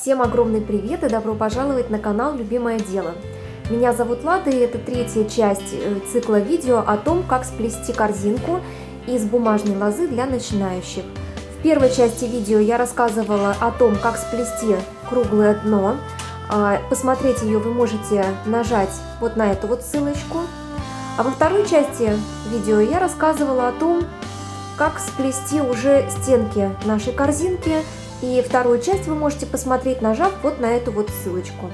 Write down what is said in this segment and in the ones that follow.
Всем огромный привет и добро пожаловать на канал «Любимое дело». Меня зовут Лада, и это третья часть цикла видео о том, как сплести корзинку из бумажной лозы для начинающих. В первой части видео я рассказывала о том, как сплести круглое дно. Посмотреть ее вы можете нажать вот на эту вот ссылочку. А во второй части видео я рассказывала о том, как сплести уже стенки нашей корзинки. И вторую часть вы можете посмотреть, нажав вот на эту вот ссылочку.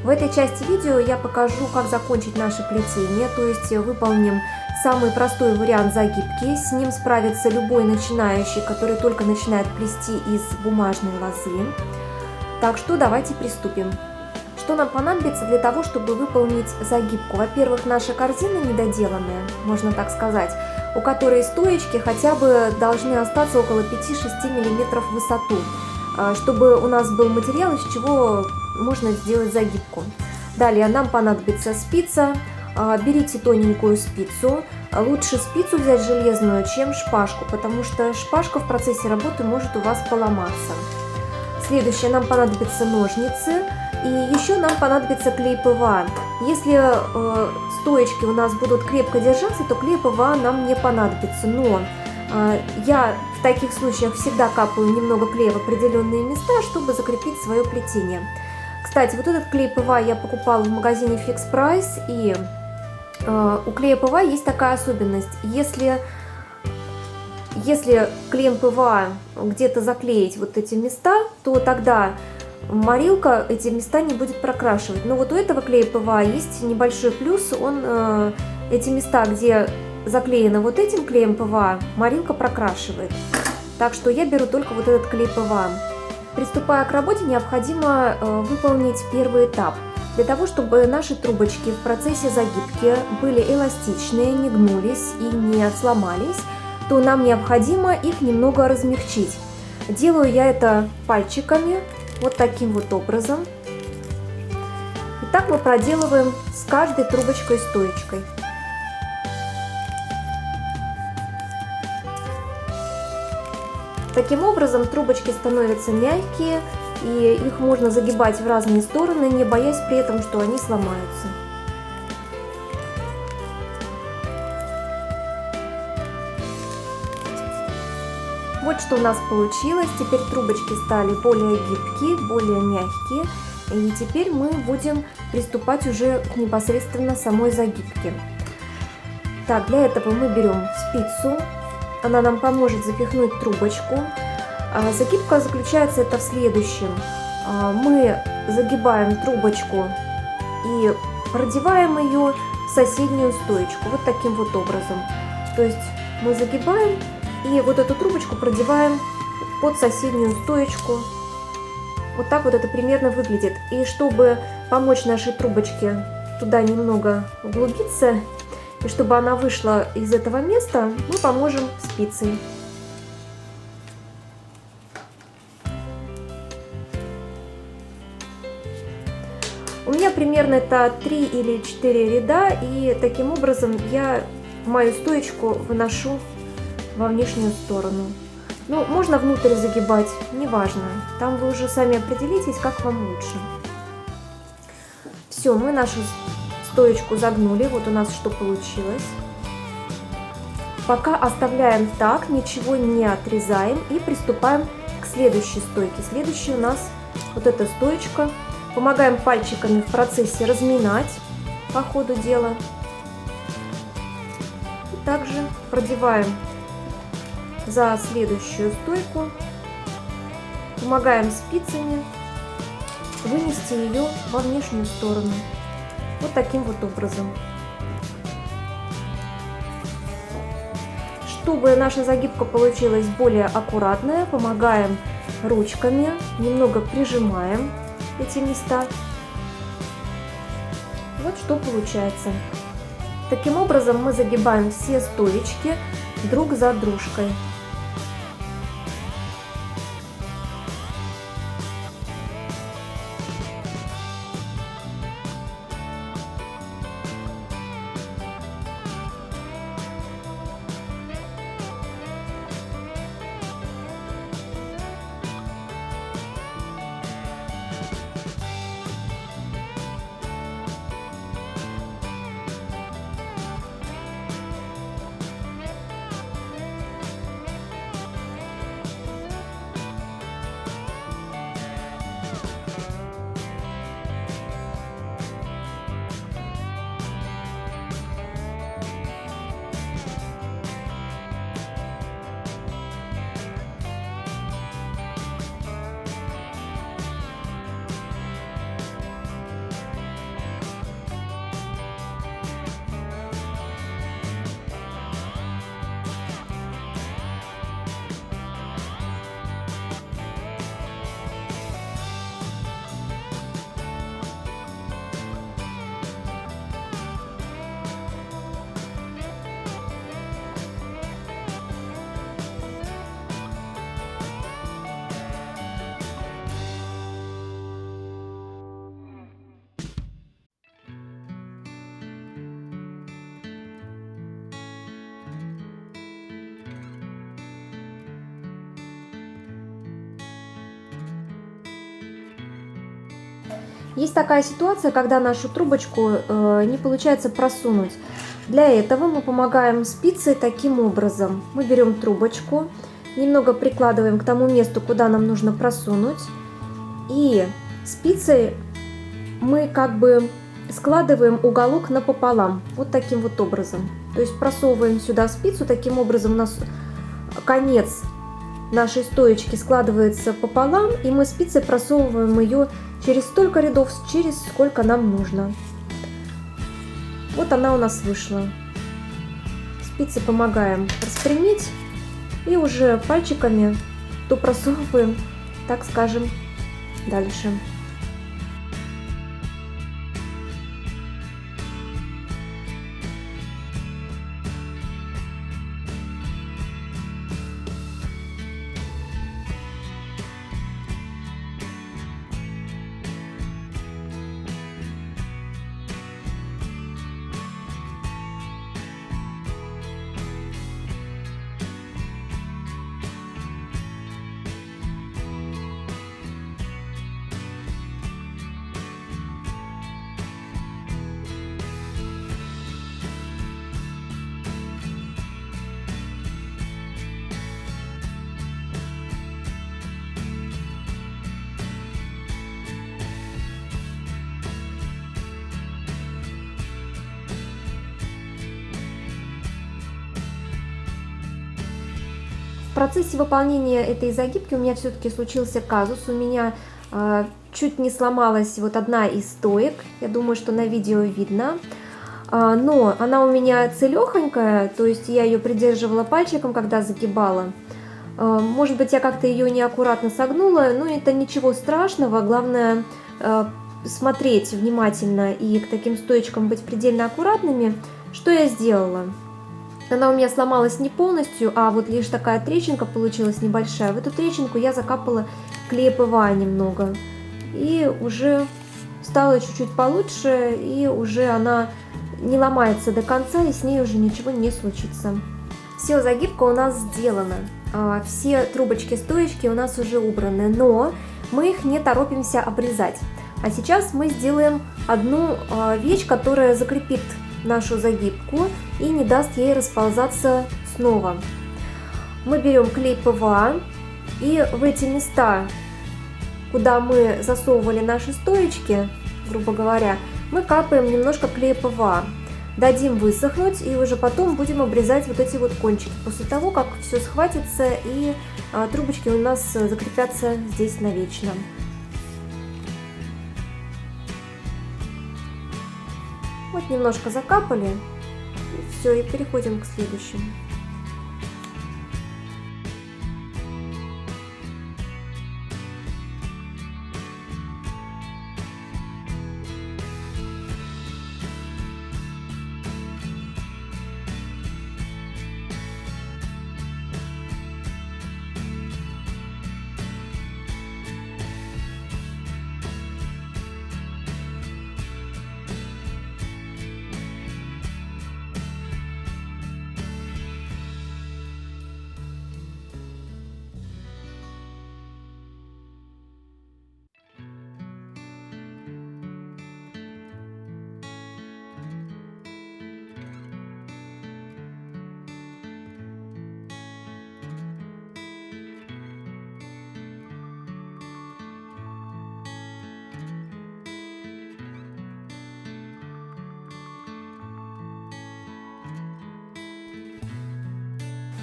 В этой части видео я покажу, как закончить наше плетение, то есть выполним самый простой вариант загибки. С ним справится любой начинающий, который только начинает плести из бумажной лозы. Так что давайте приступим. Что нам понадобится для того, чтобы выполнить загибку? Во-первых, наша корзина недоделанная, можно так сказать, у которой стоечки хотя бы должны остаться около 5-6 мм в высоту, чтобы у нас был материал, из чего можно сделать загибку. Далее нам понадобится спица. Берите тоненькую спицу. Лучше спицу взять железную, чем шпажку, потому что шпажка в процессе работы может у вас поломаться. Следующее, нам понадобятся ножницы. И еще нам понадобится клей ПВА. Если стоечки у нас будут крепко держаться, то клей ПВА нам не понадобится. Но я в таких случаях всегда капаю немного клея в определенные места, чтобы закрепить свое плетение. Кстати, вот этот клей ПВА я покупала в магазине Fix Price. И у клея ПВА есть такая особенность. Если клеем ПВА где-то заклеить вот эти места, то тогда морилка эти места не будет прокрашивать. Но вот у этого клея ПВА есть небольшой плюс. Он эти места, где заклеено вот этим клеем ПВА, морилка прокрашивает. Так что я беру только вот этот клей ПВА. Приступая к работе, необходимо выполнить первый этап. Для того, чтобы наши трубочки в процессе загибки были эластичные, не гнулись и не сломались, то нам необходимо их немного размягчить. Делаю я это пальчиками. Вот таким вот образом. И так мы проделываем с каждой трубочкой-стоечкой. Таким образом трубочки становятся мягкие, и их можно загибать в разные стороны, не боясь при этом, что они сломаются. Вот что у нас получилось. Теперь трубочки стали более гибкие, более мягкие. И теперь мы будем приступать уже к непосредственно самой загибке. Так, для этого мы берем спицу. Она нам поможет запихнуть трубочку. Загибка заключается это в следующем. Мы загибаем трубочку и продеваем ее в соседнюю стоечку. Вот таким вот образом. То есть мы загибаем и вот эту трубочку продеваем под соседнюю стоечку. Вот так вот это примерно выглядит. И чтобы помочь нашей трубочке туда немного углубиться, и чтобы она вышла из этого места, мы поможем спицей. У меня примерно это 3 или 4 ряда, и таким образом я мою стоечку выношу во внешнюю сторону. Ну, можно внутрь загибать, неважно. Там вы уже сами определитесь, как вам лучше. Все, мы нашу стоечку загнули. Вот у нас что получилось. Пока оставляем так, ничего не отрезаем и приступаем к следующей стойке. Следующая у нас вот эта стоечка. Помогаем пальчиками в процессе разминать по ходу дела. И также продеваем за следующую стойку, помогаем спицами вынести ее во внешнюю сторону. Вот таким вот образом. Чтобы наша загибка получилась более аккуратная, помогаем ручками, немного прижимаем эти места. Вот что получается. Таким образом мы загибаем все стоечки друг за дружкой. Есть такая ситуация, когда нашу трубочку не получается просунуть. Для этого мы помогаем спицей таким образом. Мы берем трубочку, немного прикладываем к тому месту, куда нам нужно просунуть, и спицей мы как бы складываем уголок напополам, вот таким вот образом. То есть просовываем сюда спицу, таким образом у нас конец нашей стоечки складывается пополам, и мы спицей просовываем ее через столько рядов, через сколько нам нужно. Вот она у нас вышла. Спицы помогаем распрямить и уже пальчиками просовываем, так скажем, дальше. В процессе выполнения этой загибки у меня все-таки случился казус. У меня чуть не сломалась вот одна из стоек. Я думаю, что на видео видно. Но она у меня целехонькая, то есть я ее придерживала пальчиком, когда загибала. Может быть, я как-то ее неаккуратно согнула, но это ничего страшного. Главное смотреть внимательно и к таким стоечкам быть предельно аккуратными. Что я сделала? Она у меня сломалась не полностью, а вот лишь такая трещинка получилась небольшая. В эту трещинку я закапала клей ПВА немного. И уже стало чуть-чуть получше, и уже она не ломается до конца, и с ней уже ничего не случится. Все, загибка у нас сделана. Все трубочки-стоечки у нас уже убраны, но мы их не торопимся обрезать. А сейчас мы сделаем одну вещь, которая закрепит нашу загибку и не даст ей расползаться снова. Мы берем клей ПВА и в эти места, куда мы засовывали наши стоечки, грубо говоря, мы капаем немножко клея ПВА. Дадим высохнуть и уже потом будем обрезать вот эти вот кончики. После того, как все схватится и трубочки у нас закрепятся здесь навечно. Вот немножко закапали, и все, и переходим к следующему.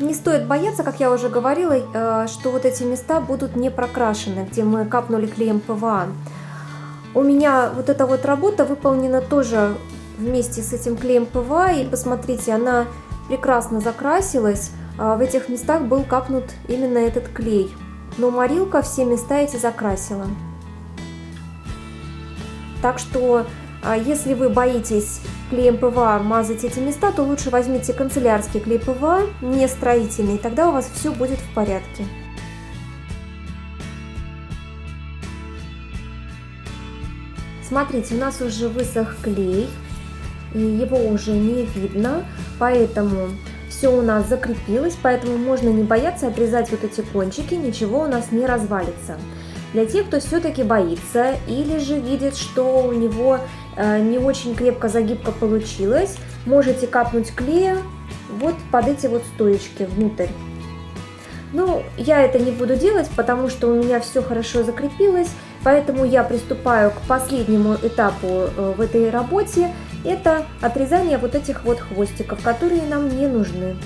Не стоит бояться, как я уже говорила, что вот эти места будут не прокрашены, где мы капнули клеем ПВА. У меня вот эта вот работа выполнена тоже вместе с этим клеем ПВА, и посмотрите, она прекрасно закрасилась. В этих местах был капнут именно этот клей, но морилка все места эти закрасила. Так что, если вы боитесь клеем ПВА мазать эти места, то лучше возьмите канцелярский клей ПВА, не строительный, тогда у вас все будет в порядке. Смотрите, у нас уже высох клей, и его уже не видно, поэтому все у нас закрепилось, поэтому можно не бояться отрезать вот эти кончики, ничего у нас не развалится. Для тех, кто все-таки боится или же видит, что у него не очень крепко загибка получилась, можете капнуть клея вот под эти вот стоечки внутрь. Ну, я это не буду делать, потому что у меня все хорошо закрепилось, поэтому я приступаю к последнему этапу в этой работе. Это отрезание вот этих вот хвостиков, которые нам не нужны.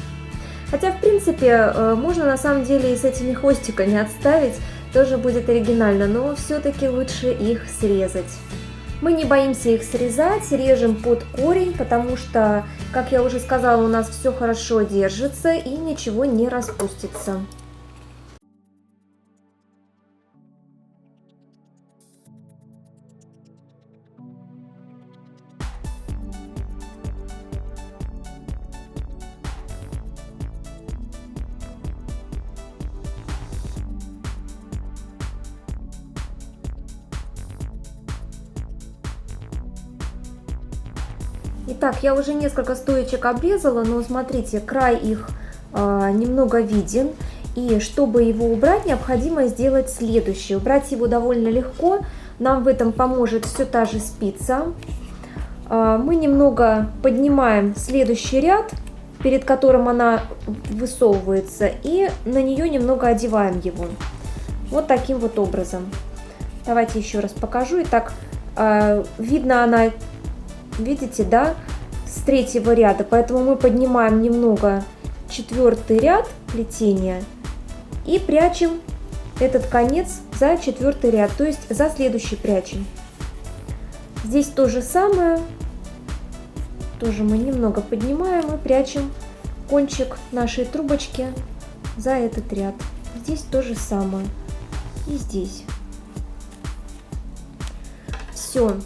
Хотя, в принципе, можно на самом деле и с этими хвостиками отставить, тоже будет оригинально, но все-таки лучше их срезать. Мы не боимся их срезать, режем под корень, потому что, как я уже сказала, у нас все хорошо держится и ничего не распустится. Итак, я уже несколько стоечек обрезала, но смотрите, край их немного виден. И чтобы его убрать, необходимо сделать следующее. Убрать его довольно легко. Нам в этом поможет все та же спица. Мы немного поднимаем следующий ряд, перед которым она высовывается, и на нее немного одеваем его. Вот таким вот образом. Давайте еще раз покажу. Итак, видно она, видите, да, с третьего ряда, поэтому мы поднимаем немного четвертый ряд плетения и прячем этот конец за четвертый ряд, то есть за следующий прячем. Здесь то же самое, тоже мы немного поднимаем и прячем кончик нашей трубочки за этот ряд. Здесь то же самое и здесь. Все,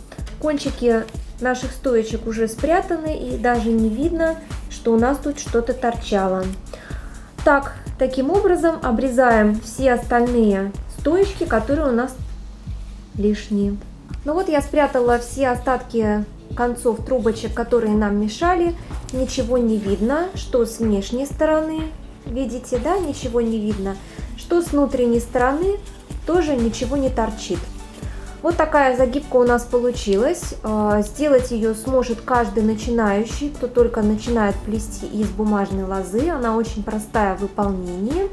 кончики наших стоечек уже спрятаны, и даже не видно, что у нас тут что-то торчало. Так, таким образом обрезаем все остальные стоечки, которые у нас лишние. Ну вот я спрятала все остатки концов трубочек, которые нам мешали. Ничего не видно, что с внешней стороны, видите, да, ничего не видно, что с внутренней стороны тоже ничего не торчит. Вот такая загибка у нас получилась. Сделать ее сможет каждый начинающий, кто только начинает плести из бумажной лозы. Она очень простая в выполнении,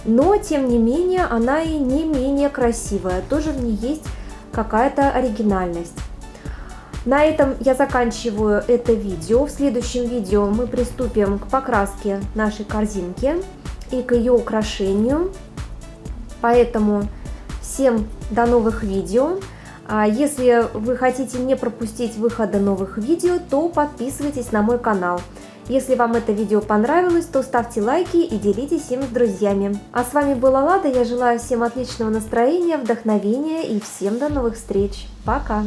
но тем не менее она и не менее красивая. Тоже в ней есть какая-то оригинальность. На этом я заканчиваю это видео. В следующем видео мы приступим к покраске нашей корзинки и к ее украшению. Поэтому всем до новых видео. Если вы хотите не пропустить выхода новых видео, то подписывайтесь на мой канал. Если вам это видео понравилось, то ставьте лайки и делитесь им с друзьями. А с вами была Лада. Я желаю всем отличного настроения, вдохновения и всем до новых встреч. Пока!